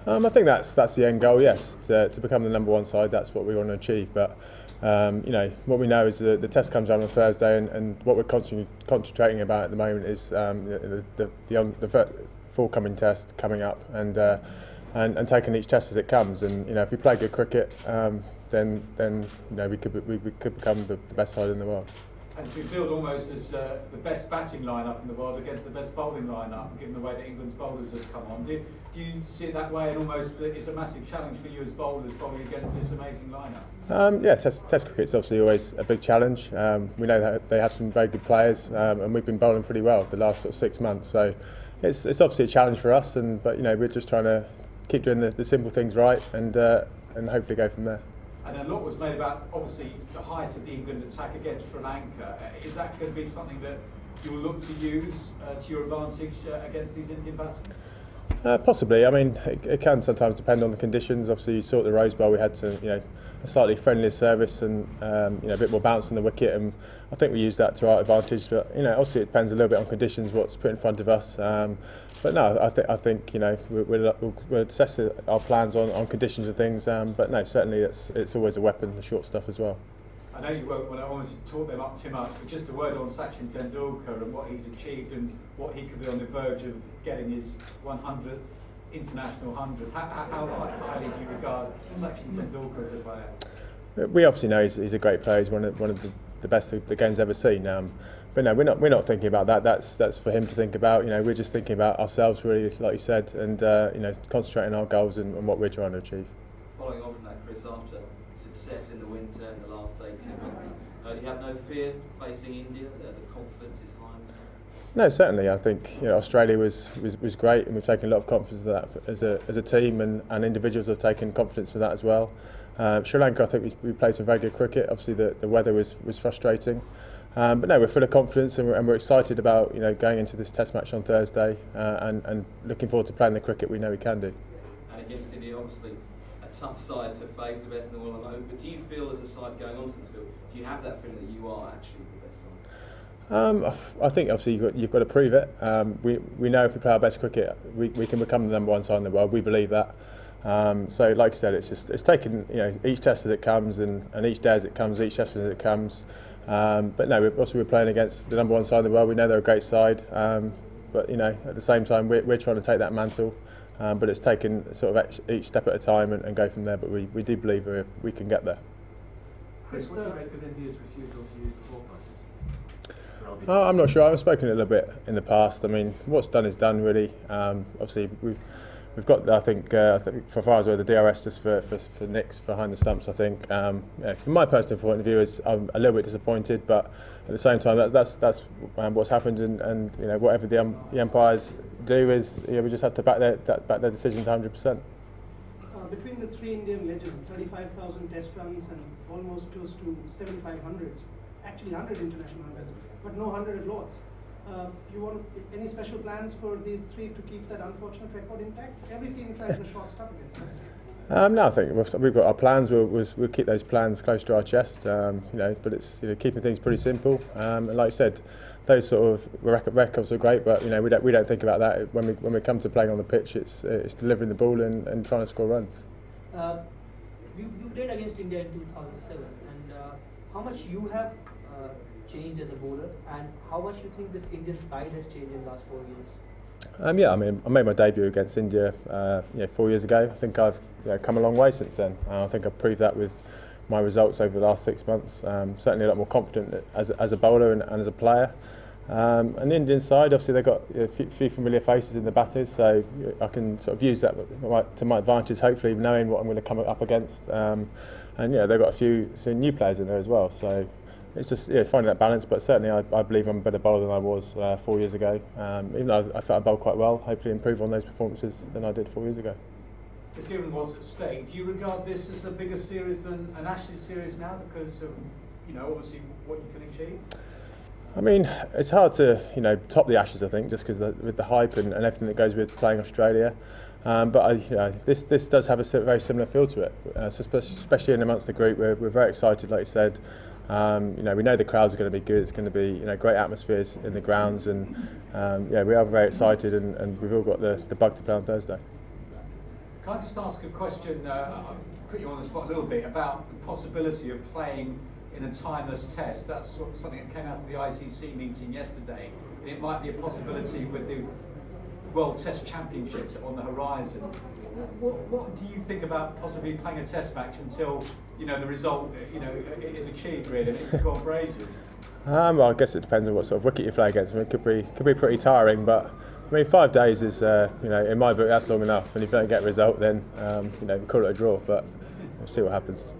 I think that's the end goal. Yes, to become the number one side. That's what we want to achieve. But what we know is the test comes around on Thursday, and what we're constantly concentrating about at the moment is the forthcoming test coming up, and taking each test as it comes. And if we play good cricket, then we could become the best side in the world. And to be billed almost as the best batting lineup in the world against the best bowling lineup, given the way that England's bowlers have come on. Do you see it that way, and almost it's a massive challenge for you as bowlers bowling against this amazing lineup? Yeah, Test cricket's obviously always a big challenge. We know that they have some very good players, and we've been bowling pretty well the last sort of 6 months. So it's obviously a challenge for us, but we're just trying to keep doing the simple things right, and hopefully go from there. And a lot was made about, obviously, the height of the England attack against Sri Lanka. Is that going to be something that you'll look to use to your advantage against these Indian batsmen? Possibly. I mean, it can sometimes depend on the conditions. Obviously, you saw at the Rose Bowl we had a slightly friendlier service and a bit more bounce in the wicket, and I think we used that to our advantage. But obviously, it depends a little bit on conditions, what's put in front of us. But no, I think we'll assess our plans on conditions and things. But no, certainly it's always a weapon, the short stuff as well. I know you won't want to honestly talk them up too much, but just a word on Sachin Tendulkar and what he's achieved and what he could be on the verge of getting his 100th international 100. How highly do you regard Sachin Tendulkar as a player? We obviously know he's a great player. He's one of the best the game's ever seen. But no, we're not thinking about that. That's for him to think about. We're just thinking about ourselves, really, like you said, and concentrating on our goals and what we're trying to achieve. Following on from that, Chris, after success in the winter in the last 18 months, do you have no fear facing India? The confidence is high. No, certainly. I think Australia was great, and we've taken a lot of confidence in that as a team, and individuals have taken confidence in that as well. Sri Lanka, I think we played some very good cricket. Obviously, the weather was frustrating. But no, we're full of confidence, and we're excited about going into this Test match on Thursday, and looking forward to playing the cricket we know we can do. And against India, obviously a tough side to face, the best in the world at the moment. But do you feel, as a side going onto the field, do you have that feeling that you are actually the best side? I think obviously you've got to prove it. We know if we play our best cricket, we can become the number one side in the world. We believe that. So, like I said, it's taken each test as it comes, and each day as it comes, each test as it comes. But no, we're playing against the number one side in the world. We know they're a great side, but at the same time, we're trying to take that mantle. But it's taken sort of each step at a time and go from there. But we do believe we can get there. Chris, what do you make of India's refusal to use the ball prices? I'm not sure. I've spoken a little bit in the past. I mean, what's done is done, really. Obviously, we've got, I think for far as well, the DRS just for nicks behind the stumps. I think, from my personal point of view, I'm a little bit disappointed, but at the same time, that's what's happened, and whatever the umpires do is we just have to back their decisions 100%. Between the three Indian legends, 35,000 test runs and almost close to 7,500, actually 100 international hundreds, but no 100 at Lords. You want any special plans for these three to keep that unfortunate record intact? Every team tries the short stuff against us. No, I think we've got our plans. We'll keep those plans close to our chest. But it's keeping things pretty simple. And like I said, those sort of records are great, but we don't think about that when we come to playing on the pitch. It's delivering the ball and trying to score runs. You played against India in 2007, and how much you have changed as a bowler, and how much you think this Indian side has changed in the last 4 years? Yeah, I mean, I made my debut against India 4 years ago. I think I've come a long way since then. I think I've proved that with my results over the last 6 months. Certainly a lot more confident as a bowler and as a player. And the Indian side, obviously they've got a few familiar faces in the batters, so I can sort of use that to my advantage, hopefully knowing what I'm going to come up against. And they've got a few new players in there as well. So it's just finding that balance, but certainly I believe I'm a better bowler than I was 4 years ago. Even though I felt I bowled quite well, hopefully improve on those performances than I did 4 years ago. Just given what's at stake, do you regard this as a bigger series than an Ashes series now because of obviously what you can achieve? I mean, it's hard to top the Ashes, I think, just because with the hype and everything that goes with playing Australia. But this does have a very similar feel to it, especially in amongst the group. We're very excited, like you said. We know the crowds are going to be good. It's going to be great atmospheres in the grounds, and we are very excited, and we've all got the bug to play on Thursday. Can I just ask a question, put you on the spot a little bit, about the possibility of playing in a timeless test? That's sort of something that came out of the ICC meeting yesterday. It might be a possibility with the World Test Championships on the horizon. What do you think about possibly playing a test match until, you know, the result, you know, is achieved really, and it could go on for ages? Well, I guess it depends on what sort of wicket you play against. I mean, it could be pretty tiring, but I mean, 5 days is, you know, in my book, that's long enough. And if you don't get a result, then you know, we call it a draw. But we'll see what happens.